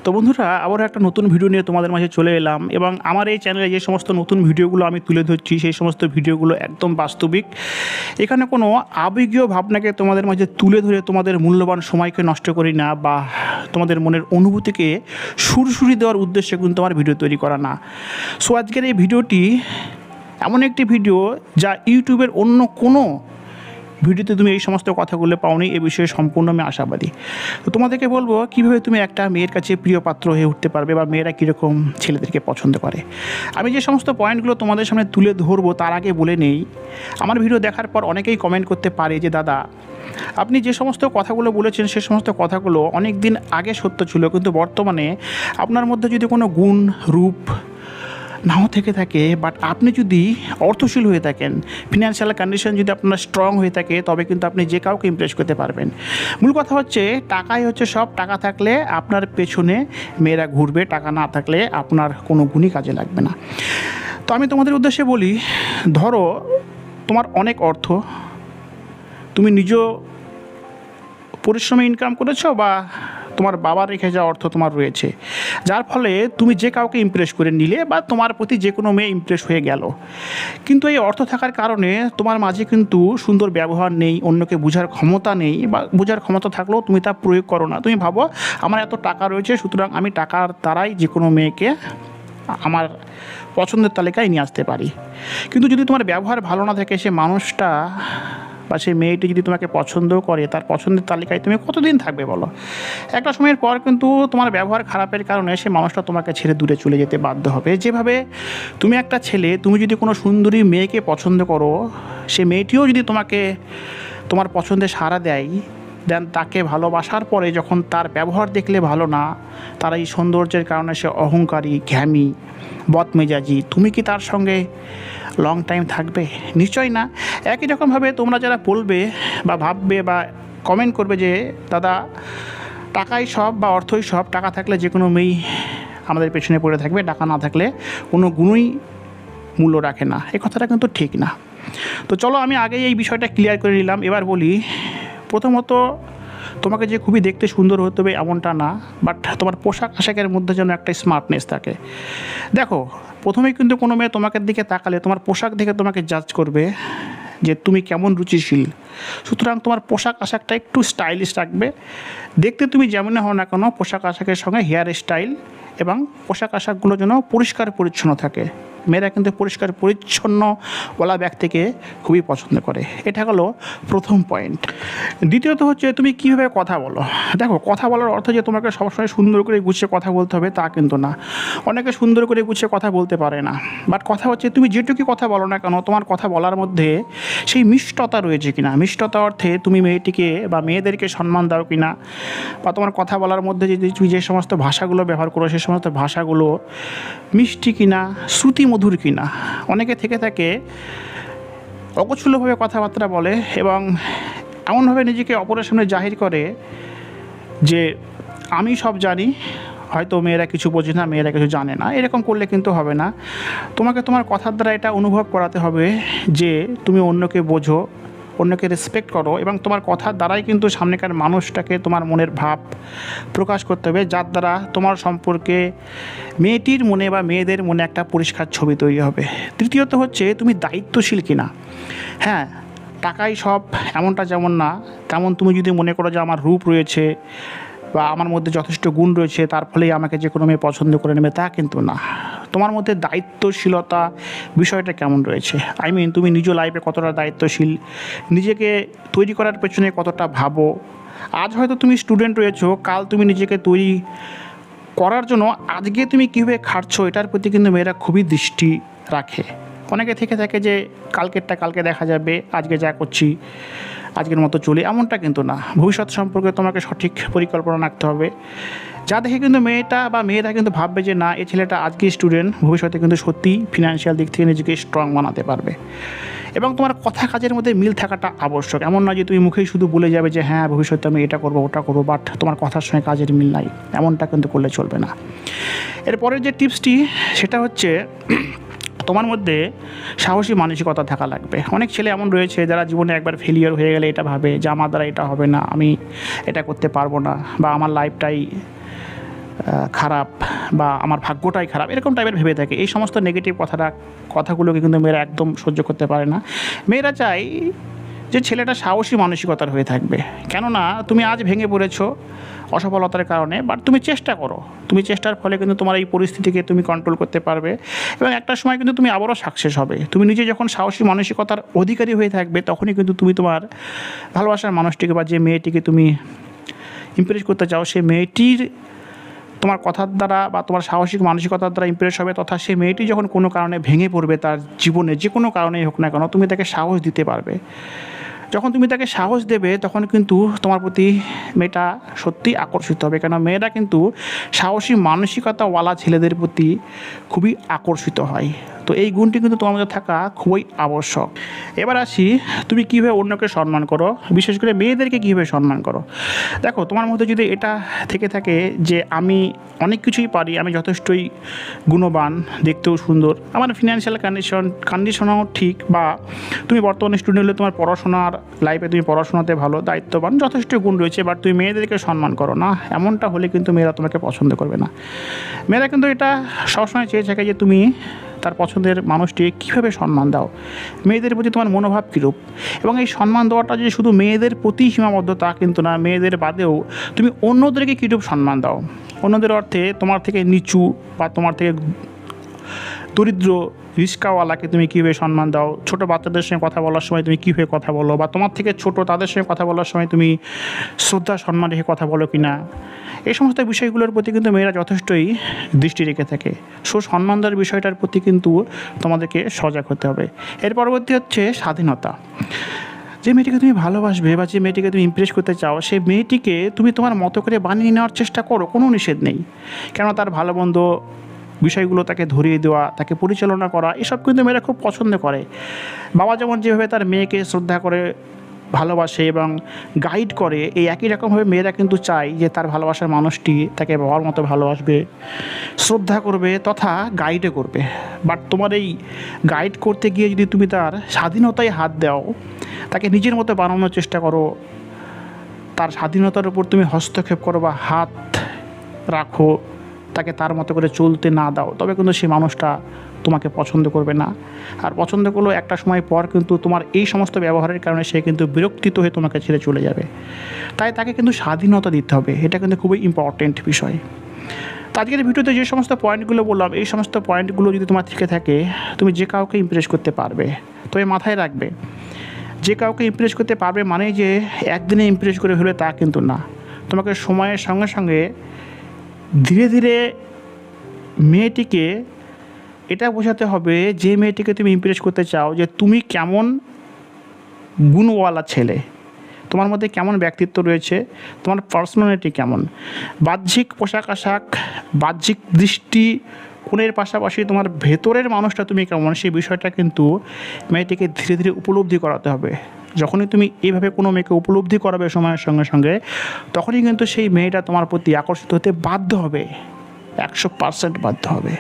তো বন্ধুরা, আবারও একটা নতুন ভিডিও নিয়ে তোমাদের মাঝে চলে এলাম এবং আমার এই চ্যানেলে যে সমস্ত নতুন ভিডিওগুলো আমি তুলে ধরছি সেই সমস্ত ভিডিওগুলো একদম বাস্তবিক। এখানে কোনো আবেগীয় ভাবনাকে তোমাদের মাঝে তুলে ধরে তোমাদের মূল্যবান সময়কে নষ্ট করি না, বা তোমাদের মনের অনুভূতিকে সুরসুরি দেওয়ার উদ্দেশ্যে কিন্তু আমার ভিডিও তৈরি করা না। সো আজকের এই ভিডিওটি এমন একটি ভিডিও যা ইউটিউবের অন্য কোনো ভিডিওতে তুমি এই সমস্ত কথাগুলো পাওনি, এ বিষয়ে সম্পূর্ণ আমি আশাবাদী। তো তোমাদেরকে বলবো কীভাবে তুমি একটা মেয়ের কাছে প্রিয় পাত্র হয়ে উঠতে পারবে, বা মেয়েরা কীরকম ছেলেদেরকে পছন্দ করে। আমি যে সমস্ত পয়েন্টগুলো তোমাদের সামনে তুলে ধরবো তার আগে বলে নেই, আমার ভিডিও দেখার পর অনেকেই কমেন্ট করতে পারে যে দাদা, আপনি যে সমস্ত কথাগুলো বলেছেন সে সমস্ত কথাগুলো অনেক দিন আগে সত্য ছিল, কিন্তু বর্তমানে আপনার মধ্যে যদি কোনো গুণ রূপ নাও থেকে থাকে, বাট আপনি যদি অর্থশীল হয়ে থাকেন, ফিনান্সিয়াল কন্ডিশন যদি আপনার স্ট্রং হয়ে থাকে, তবে কিন্তু আপনি যে কাউকে ইমপ্রেস করতে পারবেন। মূল কথা হচ্ছে টাকাই হচ্ছে সব। টাকা থাকলে আপনার পেছনে মেয়েরা ঘুরবে, টাকা না থাকলে আপনার কোনো গুণই কাজে লাগবে না। তো আমি তোমাদের উদ্দেশ্যে বলি, ধরো তোমার অনেক অর্থ, তুমি নিজ পরিশ্রমে ইনকাম করেছো, বা তোমার বাবার রেখে যাওয়া অর্থ তোমার রয়েছে, যার ফলে তুমি যে কাউকে ইমপ্রেস করে নিলে, বা তোমার প্রতি যে কোনো মেয়ে ইমপ্রেস হয়ে গেল। কিন্তু এই অর্থ থাকার কারণে তোমার মাঝে কিন্তু সুন্দর ব্যবহার নেই, অন্যকে বোঝার ক্ষমতা নেই, বা বোঝার ক্ষমতা থাকলেও তুমি তা প্রয়োগ করো না। তুমি ভাবো আমার এত টাকা রয়েছে, সুতরাং আমি টাকার দ্বারাই যে কোনো মেয়েকে আমার পছন্দের তালিকায় নিয়ে আসতে পারি। কিন্তু যদি তোমার ব্যবহার ভালো না থাকে, সে মানুষটা বা সেই মেয়েটি যদি তোমাকে পছন্দও করে, তার পছন্দের তালিকায় তুমি কতদিন থাকবে বলো? একটা সময়ের পর কিন্তু তোমার ব্যবহার খারাপের কারণে সে মানুষটা তোমাকে ছেড়ে দূরে চলে যেতে বাধ্য হবে। যেভাবে তুমি একটা ছেলে, তুমি যদি কোনো সুন্দরী মেয়েকে পছন্দ করো, সে মেয়েটিও যদি তোমাকে তোমার পছন্দে সাড়া দেয়, দেন তাকে ভালোবাসার পরে যখন তার ব্যবহার দেখলে ভালো না, তার এই সৌন্দর্যের কারণে সে অহংকারী, ঘ্যামি, বদমেজাজি, তুমি কি তার সঙ্গে লং টাইম থাকবে? নিশ্চয়ই না। একই রকমভাবে তোমরা যারা বলবে বা ভাববে বা কমেন্ট করবে যে দাদা, টাকাই সব বা অর্থই সব, টাকা থাকলে যে কোনো মেয়েই আমাদের পেছনে পড়ে থাকবে, টাকা না থাকলে কোনো গুণই মূল্য রাখে না, এই কথাটা কিন্তু ঠিক না। তো চলো আমি আগেই এই বিষয়টা ক্লিয়ার করে নিলাম। এবার বলি, প্রথমত তোমাকে যে খুবই দেখতে সুন্দর হতে হবে এমনটা না, বাট তোমার পোশাক আশাকের মধ্যে যেন একটা স্মার্টনেস থাকে। দেখো, প্রথমেই কিন্তু কোনো মেয়ে তোমাকে দিকে তাকালে তোমার পোশাক দেখে তোমাকে জাজ করবে যে তুমি কেমন রুচিশীল। সুতরাং তোমার পোশাক আশাকটা একটু স্টাইলিশ রাখবে। দেখতে তুমি যেমন হও না কেন, পোশাক আশাকের সঙ্গে হেয়ার স্টাইল এবং পোশাক আশাকগুলো যেন পরিষ্কার পরিচ্ছন্ন থাকে। মেয়েরা কিন্তু পরিষ্কার পরিচ্ছন্নওয়ালা ব্যক্তিকে খুবই পছন্দ করে। এটা হলো প্রথম পয়েন্ট। দ্বিতীয়ত হচ্ছে তুমি কীভাবে কথা বলো। দেখো, কথা বলার অর্থ যে তোমাকে সবসময় সুন্দর করে গুছিয়ে কথা বলতে হবে তা কিন্তু না। অনেকে সুন্দর করে গুছিয়ে কথা বলতে পারে না, বাট কথা হচ্ছে তুমি যেটুকু কথা বলো না কেন, তোমার কথা বলার মধ্যে সেই মিষ্টতা রয়েছে কিনা। মিষ্টতা অর্থে তুমি মেয়েটিকে বা মেয়েদেরকে সম্মান দাও কিনা, বা তোমার কথা বলার মধ্যে যদি তুমি যে সমস্ত ভাষাগুলো ব্যবহার করো সে সমস্ত ভাষাগুলো মিষ্টি কিনা, শ্রুতি মধুর কিনা। অনেকে থেকে থাকে অকোছলভাবে কথাবার্তা বলে এবং এমনভাবে নিজেকে অপরের সামনে জাহির করে যে আমি সব জানি, হয়তো মেয়েরা কিছু বোঝে না, মেয়েরা কিছু জানে না। এরকম করলে কিন্তু হবে না। তোমাকে তোমার কথার দ্বারা এটা অনুভব করাতে হবে যে তুমি অন্যকে বোঝো, অন্যকে রেসপেক্ট করো, এবং তোমার কথার দ্বারাই কিন্তু সামনেকার মানুষটাকে তোমার মনের ভাব প্রকাশ করতে হবে, যার দ্বারা তোমার সম্পর্কে মেয়েটির মনে বা মেয়েদের মনে একটা পরিষ্কার ছবি তৈরি হবে। তৃতীয়ত হচ্ছে তুমি দায়িত্বশীল কিনা। হ্যাঁ, টাকাই সব এমনটা যেমন না, তেমন তুমি যদি মনে করো যে আমার রূপ রয়েছে বা আমার মধ্যে যথেষ্ট গুণ রয়েছে তার ফলেই আমাকে যে কোনো মেয়ে পছন্দ করে নেবে, তা কিন্তু না। তোমার মধ্যে দায়িত্বশীলতা বিষয়টা কেমন রয়েছে, তুমি নিজ লাইফে কতটা দায়িত্বশীল, নিজেকে তৈরি করার পেছনে কতটা ভাবো। আজ হয়তো তুমি স্টুডেন্ট রয়েছো, কাল তুমি নিজেকে তৈরি করার জন্য আজকে তুমি কীভাবে খাটছো এটার প্রতি কিন্তু মেয়েরা খুবই দৃষ্টি রাখে। অনেকে থেকে থাকে যে কালকেরটা কালকে দেখা যাবে, আজকে যা করছি আজকের মতো চলি, এমনটা কিন্তু না। ভবিষ্যৎ সম্পর্কে তোমাকে সঠিক পরিকল্পনা রাখতে হবে, যা দেখে কিন্তু মেয়েরা কিন্তু ভাববে যে না, এই ছেলেটা আজকে স্টুডেন্ট, ভবিষ্যতে কিন্তু সত্যি ফিনান্সিয়াল দিক থেকে নিজেকে স্ট্রং বানাতে পারবে। এবং তোমার কথা কাজের মধ্যে মিল থাকাটা আবশ্যক। এমন নয় যে তুমি মুখেই শুধু বলে যাবে যে হ্যাঁ ভবিষ্যতে আমি এটা করবো ওটা করবো, বাট তোমার কথার সঙ্গে কাজের মিল নাই, এমনটা কিন্তু করলে চলবে না। এরপরের যে টিপসটি সেটা হচ্ছে তোমার মধ্যে সাহসী মানসিকতা থাকা লাগবে। অনেক ছেলে এমন রয়েছে যারা জীবনে একবার ফেলিয়ার হয়ে গেলে এটা ভাবে যে আমার দ্বারা এটা হবে না, আমি এটা করতে পারবো না, বা আমার লাইফটাই খারাপ বা আমার ভাগ্যটাই খারাপ, এরকম টাইপের ভেবে থাকে। এই সমস্ত নেগেটিভ কথাগুলোকে কিন্তু মেয়েরা একদম সহ্য করতে পারে না। মেয়েরা চায় যে ছেলেটা সাহসী মানসিকতার হয়ে থাকবে। কেননা তুমি আজ ভেঙে পড়েছো অসফলতার কারণে, বাট তুমি চেষ্টা করো, তুমি চেষ্টার ফলে কিন্তু তোমার এই পরিস্থিতিকে তুমি কন্ট্রোল করতে পারবে এবং একটা সময় কিন্তু তুমি আবারও সাকসেস হবে। তুমি নিজে যখন সাহসী মানসিকতার অধিকারী হয়ে থাকবে, তখনই কিন্তু তুমি তোমার ভালোবাসার মানুষটিকে বা যে মেয়েটিকে তুমি ইমপ্রেস করতে চাও, সেই মেয়েটির তোমার কথার দ্বারা বা তোমার সাহসিক মানসিকতার দ্বারা ইমপ্রেস হবে, তথা সেই মেয়েটি যখন কোনো কারণে ভেঙে পড়বে তার জীবনে, যে কোনো কারণেই হোক না কেন, তুমি তাকে সাহস দিতে পারবে। যখন তুমি তাকে সাহস দেবে, তখন কিন্তু তোমার প্রতি মেয়েটা সত্যিই আকর্ষিত হবে। কেন মেয়েরা কিন্তু সাহসী মানসিকতাওয়ালা ছেলেদের প্রতি খুবই আকর্ষিত হয়। তো এই গুণটি কিন্তু তোমার মধ্যে থাকা খুবই আবশ্যক। এবার আসি, তুমি কীভাবে অন্যকে সম্মান করো, বিশেষ করে মেয়েদেরকে কীভাবে সম্মান করো। দেখো, তোমার মধ্যে যদি এটা থেকে থাকে যে আমি অনেক কিছুই পারি, আমি যথেষ্টই গুণবান, দেখতেও সুন্দর, আমার ফিনান্সিয়াল কন্ডিশনও ঠিক, বা তুমি বর্তমানে স্টুডেন্ট হলে তোমার পড়াশোনার লাইফে তুমি পড়াশোনাতে ভালো, দায়িত্ববান, যথেষ্ট গুণ রয়েছে, বাট তুমি মেয়েদেরকে সম্মান করো না, এমনটা হলে কিন্তু মেয়েরা তোমাকে পছন্দ করবে না। মেয়েরা কিন্তু এটা সবসময় চেয়ে থাকে যে তুমি তার পছন্দের মানুষটি কীভাবে সম্মান দাও, মেয়েদের প্রতি তোমার মনোভাব কীরূপ। এবং এই সম্মান দেওয়াটা যে শুধু মেয়েদের প্রতি সীমাবদ্ধ তা কিন্তু না, মেয়েদের বাদেও তুমি অন্যদেরকে কীরূপ সম্মান দাও। অন্যদের অর্থে তোমার থেকে নিচু বা তোমার থেকে দরিদ্র রিস্কাওয়ালাকে তুমি কীভাবে সম্মান দাও, ছোটো বাচ্চাদের সঙ্গে কথা বলার সময় তুমি কীভাবে কথা বলো, বা তোমার থেকে ছোট তাদের সঙ্গে কথা বলার সময় তুমি শ্রদ্ধা সম্মান রেখে কথা বলো কি না, এই সমস্ত বিষয়গুলোর প্রতি কিন্তু মেয়েরা যথেষ্টই দৃষ্টি রেখে থাকে। সম্মান দেওয়ার বিষয়টার প্রতি কিন্তু তোমাদেরকে সজাগ হতে হবে। এর পরবর্তী হচ্ছে স্বাধীনতা। যে মেয়েটিকে তুমি ভালোবাসবে বা যে মেয়েটিকে তুমি ইমপ্রেস করতে চাও, সেই মেয়েটিকে তুমি তোমার মতো করে বানিয়ে নেওয়ার চেষ্টা করো, কোনো নিষেধ নেই। কেন তার ভালো মন্দ বিষয়গুলো তাকে ধরিয়ে দেওয়া, তাকে পরিচালনা করা, এসব কিন্তু মেয়েরা খুব পছন্দ করে। বাবা যেমন যেভাবে তার মেয়েকে শ্রদ্ধা করে, ভালোবাসে এবং গাইড করে, এই একই রকমভাবে মেয়েরা কিন্তু চায় যে তার ভালোবাসার মানুষটি তাকে বাবার মতো ভালোবাসবে, শ্রদ্ধা করবে তথা গাইডও করবে। বাট তোমার এই গাইড করতে গিয়ে যদি তুমি তার স্বাধীনতায় হাত দাও, তাকে নিজের মতো বানানোর চেষ্টা করো, তার স্বাধীনতার উপর তুমি হস্তক্ষেপ করো বা হাত রাখো, তাকে তার মতো করে চলতে না দাও, তবে কিন্তু সেই মানুষটা তোমাকে পছন্দ করবে না। আর পছন্দ করলেও একটা সময় পর কিন্তু তোমার এই সমস্ত ব্যবহারের কারণে সে কিন্তু বিরক্তিত হয়ে তোমাকে ছেড়ে চলে যাবে। তাই তাকে কিন্তু স্বাধীনতা দিতে হবে, এটা কিন্তু খুবই ইম্পর্টেন্ট বিষয়। তো আজকের ভিডিওতে যে সমস্ত পয়েন্টগুলো বললাম, এই সমস্ত পয়েন্টগুলো যদি তোমার থেকে থাকে, তুমি যে কাউকে ইমপ্রেস করতে পারবে। তবে মাথায় রাখবে, যে কাউকে ইমপ্রেস করতে পারবে মানে যে একদিনে ইমপ্রেস করে ফেলে তা কিন্তু না। তোমাকে সময়ের সঙ্গে সঙ্গে ধীরে ধীরে মেয়েটিকে এটা বোঝাতে হবে, যে মেয়েটিকে তুমি ইমপ্রেস করতে চাও, যে তুমি কেমন গুণওয়ালা ছেলে, তোমার মধ্যে কেমন ব্যক্তিত্ব রয়েছে, তোমার পার্সোনালিটি কেমন, বাহ্যিক পোশাক আশাক, বাহ্যিক দৃষ্টি কোণের পাশাপাশি তোমার ভেতরের মানুষটা তুমি কেমন, সেই বিষয়টা কিন্তু মেয়েটিকে ধীরে ধীরে উপলব্ধি করাতে হবে। যখনই তুমি এইভাবে কোনো মেয়েকে উপলব্ধি করাবে সময়ের সঙ্গে সঙ্গে, তখনই কিন্তু সেই মেয়েটা তোমার প্রতি আকর্ষিত হতে বাধ্য হবে, 100% বাধ্য হবে।